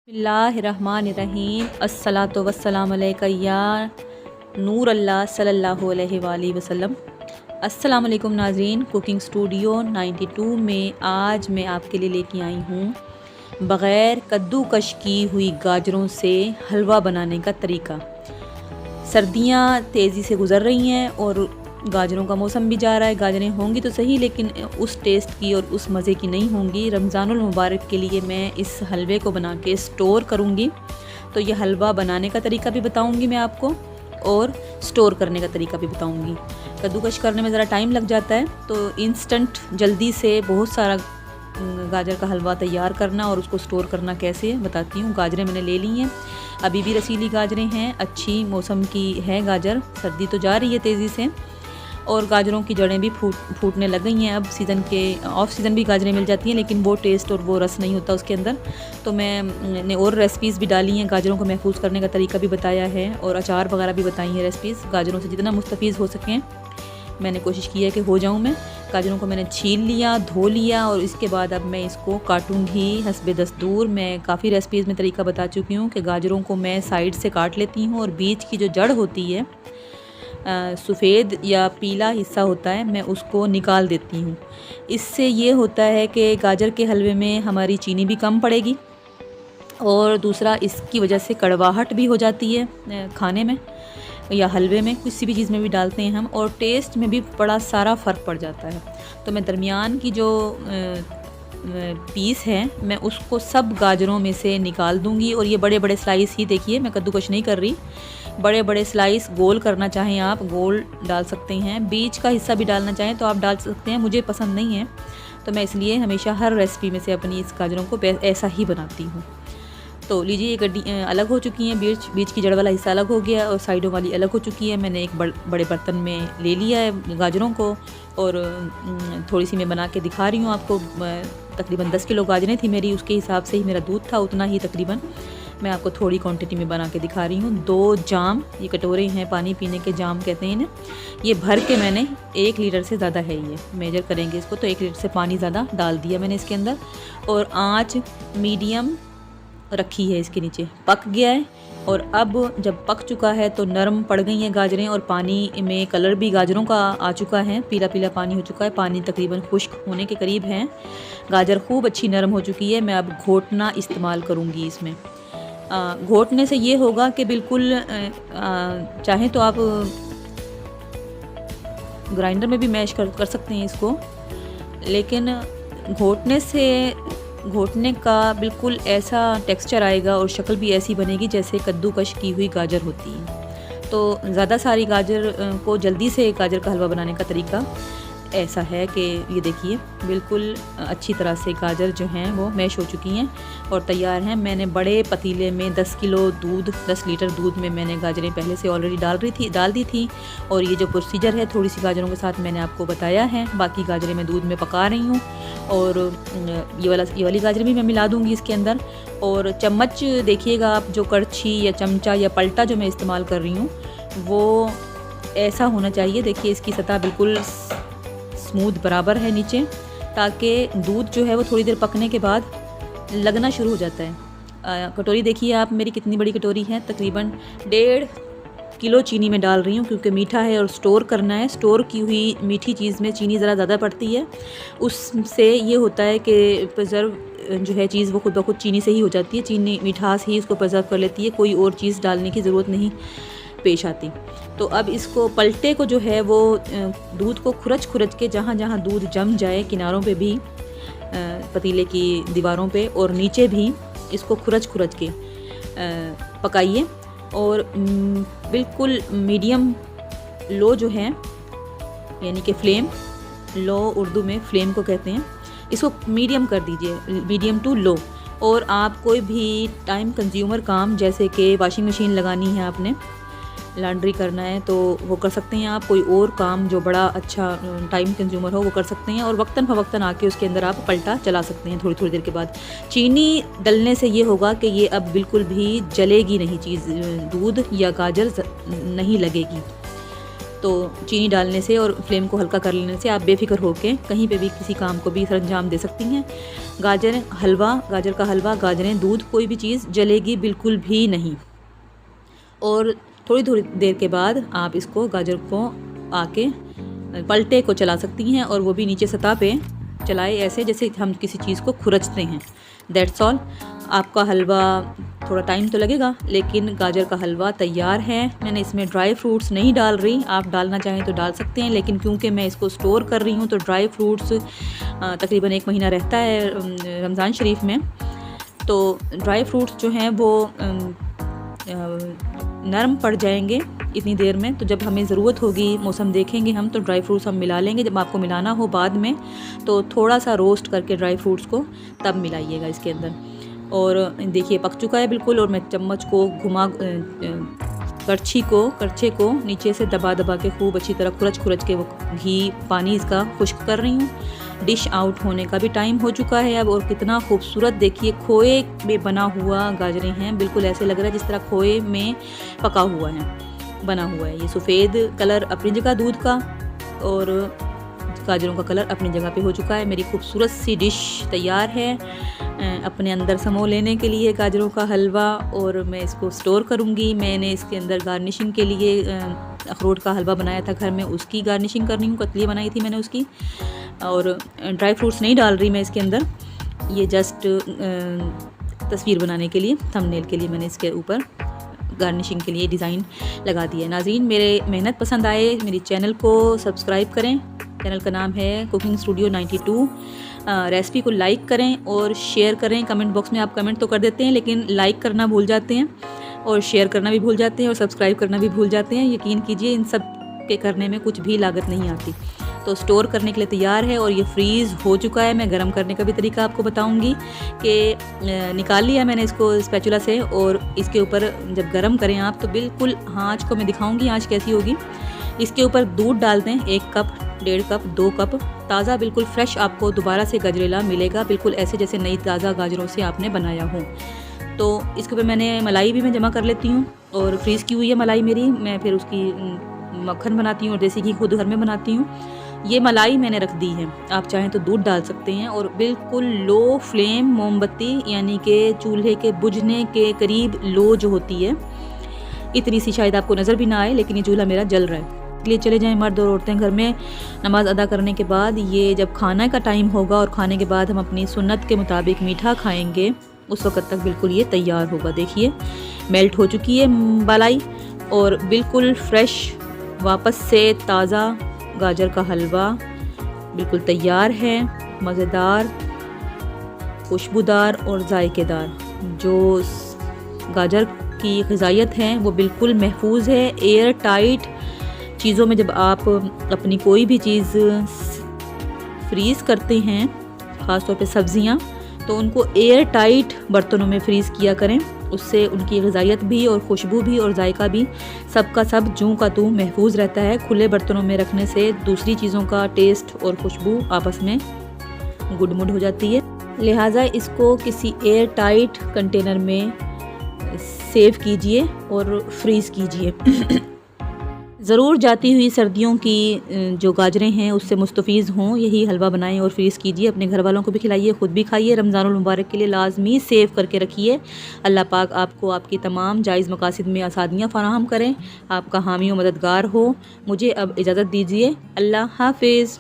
बिस्मिल्लाहिर्रहमानिर्रहीम अस्सलातु वस्सलामु अलैका या नूर अल्लाह सल्लल्लाहु अलैहि वसल्लम। अस्सलामु अलैकुम नाज़रीन, कुकिंग स्टूडियो 92 में आज मैं आपके लिए लेके आई हूँ बग़ैर कद्दूकश की हुई गाजरों से हलवा बनाने का तरीका। सर्दियाँ तेज़ी से गुज़र रही हैं और गाजरों का मौसम भी जा रहा है। गाजरें होंगी तो सही, लेकिन उस टेस्ट की और उस मज़े की नहीं होंगी। रमज़ानुल मुबारक के लिए मैं इस हलवे को बना के स्टोर करूँगी, तो ये हलवा बनाने का तरीका भी बताऊँगी मैं आपको और स्टोर करने का तरीका भी बताऊँगी। कद्दूकश करने में ज़रा टाइम लग जाता है, तो इंस्टेंट जल्दी से बहुत सारा गाजर का हलवा तैयार करना और उसको स्टोर करना कैसे बताती हूँ। गाजरें मैंने ले ली हैं, अभी भी रसीली गाजरें हैं, अच्छी मौसम की है गाजर। सर्दी तो जा रही है तेज़ी से और गाजरों की जड़ें भी फूटने लग गई हैं। अब सीज़न के ऑफ सीज़न भी गाजरें मिल जाती हैं, लेकिन वो टेस्ट और वो रस नहीं होता उसके अंदर। तो मैंने और रेसिपीज़ भी डाली हैं, गाजरों को महफूज करने का तरीका भी बताया है और अचार वगैरह भी बताई हैं रेसिपीज़। गाजरों से जितना मुस्तफ़ीज़ हो सकें मैंने कोशिश की है कि हो जाऊँ मैं। गाजरों को मैंने छील लिया, धो लिया और इसके बाद अब मैं इसको काटूँगी हस्बे दस्तूर। मैं काफ़ी रेसिपीज़ में तरीका बता चुकी हूँ कि गाजरों को मैं साइड से काट लेती हूँ और बीच की जो जड़ होती है, सफ़ेद या पीला हिस्सा होता है, मैं उसको निकाल देती हूँ। इससे ये होता है कि गाजर के हलवे में हमारी चीनी भी कम पड़ेगी और दूसरा इसकी वजह से कड़वाहट भी हो जाती है खाने में या हलवे में, किसी भी चीज़ में भी डालते हैं हम, और टेस्ट में भी बड़ा सारा फ़र्क पड़ जाता है। तो मैं दरमियान की जो पीस है मैं उसको सब गाजरों में से निकाल दूंगी और ये बड़े बड़े स्लाइस ही, देखिए मैं कद्दूकश नहीं कर रही, बड़े बड़े स्लाइस गोल करना चाहें आप गोल डाल सकते हैं, बीच का हिस्सा भी डालना चाहें तो आप डाल सकते हैं। मुझे पसंद नहीं है तो मैं इसलिए हमेशा हर रेसिपी में से अपनी इस गाजरों को ऐसा ही बनाती हूँ। तो लीजिए, ये गड्डी अलग हो चुकी हैं, बीच की जड़ वाला हिस्सा अलग हो गया और साइडों वाली अलग हो चुकी है। मैंने एक बड़े बर्तन में ले लिया है गाजरों को और थोड़ी सी मैं बना के दिखा रही हूँ आपको। तकरीबन 10 किलो गाजरें थी मेरी, उसके हिसाब से ही मेरा दूध था, उतना ही तकरीबन मैं आपको थोड़ी क्वांटिटी में बना के दिखा रही हूँ। 2 जाम, ये कटोरे हैं, पानी पीने के जाम कहते हैं इन्हें, ये भर के मैंने 1 लीटर से ज़्यादा है, ये मेजर करेंगे इसको तो 1 लीटर से पानी ज़्यादा डाल दिया मैंने इसके अंदर और आँच मीडियम रखी है। इसके नीचे पक गया है और अब जब पक चुका है तो नरम पड़ गई हैं गाजरें और पानी में कलर भी गाजरों का आ चुका है, पीला पीला पानी हो चुका है, पानी तकरीबन खुश्क होने के करीब है। गाजर खूब अच्छी नरम हो चुकी है। मैं अब घोटना इस्तेमाल करूँगी इसमें। घोटने से ये होगा कि बिल्कुल चाहें तो आप ग्राइंडर में भी मैश कर सकते हैं इसको, लेकिन घोटने का बिल्कुल ऐसा टेक्सचर आएगा और शक्ल भी ऐसी बनेगी जैसे कद्दूकश की हुई गाजर होती है। तो ज़्यादा सारी गाजर को जल्दी से गाजर का हलवा बनाने का तरीका ऐसा है कि ये देखिए बिल्कुल अच्छी तरह से गाजर जो हैं वो मैश हो चुकी हैं और तैयार हैं। मैंने बड़े पतीले में 10 लीटर दूध में मैंने गाजरें पहले से ऑलरेडी डाल दी थी और ये जो प्रोसीजर है थोड़ी सी गाजरों के साथ मैंने आपको बताया है। बाकी गाजरें मैं दूध में पका रही हूँ और ये वाली गाजरें भी मैं मिला दूँगी इसके अंदर। और चम्मच देखिएगा आप, जो करछी या चमचा या पलटा जो मैं इस्तेमाल कर रही हूँ वो ऐसा होना चाहिए। देखिए इसकी सतह बिल्कुल स्मूथ बराबर है नीचे, ताकि दूध जो है वो थोड़ी देर पकने के बाद लगना शुरू हो जाता है। कटोरी देखिए आप मेरी कितनी बड़ी कटोरी है, तकरीबन 1.5 किलो चीनी में डाल रही हूँ क्योंकि मीठा है और स्टोर करना है। स्टोर की हुई मीठी चीज़ में चीनी ज़रा ज़्यादा पड़ती है, उससे ये होता है कि प्रिजर्व जो है चीज़ वो खुद ब खुद चीनी से ही हो जाती है, चीनी मिठास ही उसको प्रिजर्व कर लेती है, कोई और चीज़ डालने की ज़रूरत नहीं पेश आती। तो अब इसको पलटे को जो है वो दूध को खुरच के जहाँ जहाँ दूध जम जाए किनारों पे भी, पतीले की दीवारों पे और नीचे भी इसको खुरच के पकाइए और बिल्कुल मीडियम लो जो है, यानी कि फ्लेम लो उर्दू में फ्लेम को कहते हैं, इसको मीडियम कर दीजिए, मीडियम टू लो। और आप कोई भी टाइम कंज्यूमर काम जैसे कि वॉशिंग मशीन लगानी है, आपने लॉन्ड्री करना है तो वो कर सकते हैं आप, कोई और काम जो बड़ा अच्छा टाइम कंज्यूमर हो वो कर सकते हैं और वक्तन फ़वक्तन आके उसके अंदर आप पलटा चला सकते हैं थोड़ी देर के बाद। चीनी डलने से ये होगा कि ये अब बिल्कुल भी जलेगी नहीं चीज़, दूध या गाजर नहीं लगेगी। तो चीनी डालने से और फ्लेम को हल्का कर लेने से आप बेफिक्र होकर कहीं पे भी किसी काम को भी सरंजाम दे सकती हैं। गाजर का हलवा, गाजरें, दूध, कोई भी चीज़ जलेगी बिल्कुल भी नहीं। और थोड़ी थोड़ी देर के बाद आप इसको गाजर को आके पलटे को चला सकती हैं, और वो भी नीचे सतह पे चलाए ऐसे जैसे हम किसी चीज़ को खुरचते हैं। That's all. आपका हलवा थोड़ा टाइम तो लगेगा, लेकिन गाजर का हलवा तैयार है। मैंने इसमें ड्राई फ्रूट्स नहीं डाल रही, आप डालना चाहें तो डाल सकते हैं, लेकिन क्योंकि मैं इसको स्टोर कर रही हूँ तो ड्राई फ्रूट्स तकरीबन 1 महीना रहता है रमज़ान शरीफ में, तो ड्राई फ्रूट्स जो हैं वो नरम पड़ जाएंगे इतनी देर में। तो जब हमें ज़रूरत होगी, मौसम देखेंगे हम, तो ड्राई फ्रूट्स हम मिला लेंगे। जब आपको मिलाना हो बाद में तो थोड़ा सा रोस्ट करके ड्राई फ्रूट्स को तब मिलाइएगा इसके अंदर। और देखिए पक चुका है बिल्कुल, और मैं चम्मच को घुमा करछे को नीचे से दबा दबा के खूब अच्छी तरह खुरच के वो घी पानी इसका खुश्क कर रही हूँ। डिश आउट होने का भी टाइम हो चुका है अब। और कितना खूबसूरत देखिए खोए में बना हुआ गाजरें हैं, बिल्कुल ऐसे लग रहा है जिस तरह खोए में पका हुआ है, बना हुआ है। ये सफ़ेद कलर अपनी जगह दूध का, और गाजरों का कलर अपनी जगह पे हो चुका है। मेरी खूबसूरत सी डिश तैयार है अपने अंदर समो लेने के लिए गाजरों का हलवा, और मैं इसको स्टोर करूँगी। मैंने इसके अंदर गार्निशिंग के लिए अखरोट का हलवा बनाया था घर में, उसकी गार्निशिंग कर रही हूँ। कतली बनाई थी मैंने उसकी, और ड्राई फ्रूट्स नहीं डाल रही मैं इसके अंदर। ये जस्ट तस्वीर बनाने के लिए, थंबनेल के लिए मैंने इसके ऊपर गार्निशिंग के लिए डिज़ाइन लगा दिया। नाज़रीन, मेरे मेहनत पसंद आए मेरी चैनल को सब्सक्राइब करें। चैनल का नाम है कुकिंग स्टूडियो 92। रेसिपी को लाइक करें और शेयर करें। कमेंट बॉक्स में आप कमेंट तो कर देते हैं, लेकिन लाइक करना भूल जाते हैं, और शेयर करना भी भूल जाते हैं, और सब्सक्राइब करना भी भूल जाते हैं। यकीन कीजिए इन सब के करने में कुछ भी लागत नहीं आती। तो स्टोर करने के लिए तैयार है, और ये फ्रीज़ हो चुका है। मैं गर्म करने का भी तरीका आपको बताऊंगी कि निकाल लिया मैंने इसको स्पैचुला से, और इसके ऊपर जब गर्म करें आप तो बिल्कुल आँच को मैं दिखाऊंगी आँच कैसी होगी। इसके ऊपर दूध डाल दें, 1 कप, 1.5 कप, 2 कप, ताज़ा बिल्कुल फ्रेश आपको दोबारा से गजरेला मिलेगा, बिल्कुल ऐसे जैसे नई ताज़ा गाजरों से आपने बनाया हो। तो इसके ऊपर मैंने मलाई भी मैं जमा कर लेती हूँ, और फ्रीज़ की हुई है मलाई मेरी। मैं फिर उसकी मक्खन बनाती हूँ और देसी घी खुद घर में बनाती हूँ। ये मलाई मैंने रख दी है, आप चाहें तो दूध डाल सकते हैं। और बिल्कुल लो फ्लेम मोमबत्ती, यानी कि चूल्हे के बुझने के करीब लो जो होती है, इतनी सी शायद आपको नज़र भी ना आए, लेकिन ये चूल्हा मेरा जल रहा है। इसलिए चले जाएं मर्द और औरतें घर में नमाज अदा करने के बाद। ये जब खाने का टाइम होगा और खाने के बाद हम अपनी सुन्नत के मुताबिक मीठा खाएंगे, उस वक़्त तक बिल्कुल ये तैयार होगा। देखिए मेल्ट हो चुकी है मलाई, और बिल्कुल फ्रेश वापस से ताज़ा गाजर का हलवा बिल्कुल तैयार है। मज़ेदार, खुशबूदार और जायकेदार। जो गाजर की ग़िज़ायत है वो बिल्कुल महफूज है। एयर टाइट चीज़ों में जब आप अपनी कोई भी चीज़ फ्रीज़ करते हैं, ख़ास तौर पे सब्ज़ियाँ, तो उनको एयर टाइट बर्तनों में फ्रीज़ किया करें। उससे उनकी ग़िज़ायत भी और खुशबू भी और जायका भी सब का सब जूं का तूं महफूज रहता है। खुले बर्तनों में रखने से दूसरी चीज़ों का टेस्ट और खुशबू आपस में गुडमुड हो जाती है। लिहाजा इसको किसी एयर टाइट कंटेनर में सेव कीजिए और फ्रीज़ कीजिए। ज़रूर जाती हुई सर्दियों की जो गाजरें हैं उससे मुस्तफ़ीज़ हों, यही हलवा बनाएं और फ्रीज़ कीजिए। अपने घर वालों को भी खिलाइए, ख़ुद भी खाइए। रमज़ानुल मुबारक के लिए लाजमी सेव करके रखिए। अल्लाह पाक आपको आपकी तमाम जायज़ मकासद में आसानियाँ फ़राहम करें, आपका हामी व मददगार हो। मुझे अब इजाज़त दीजिए। अल्लाह हाफ़िज़।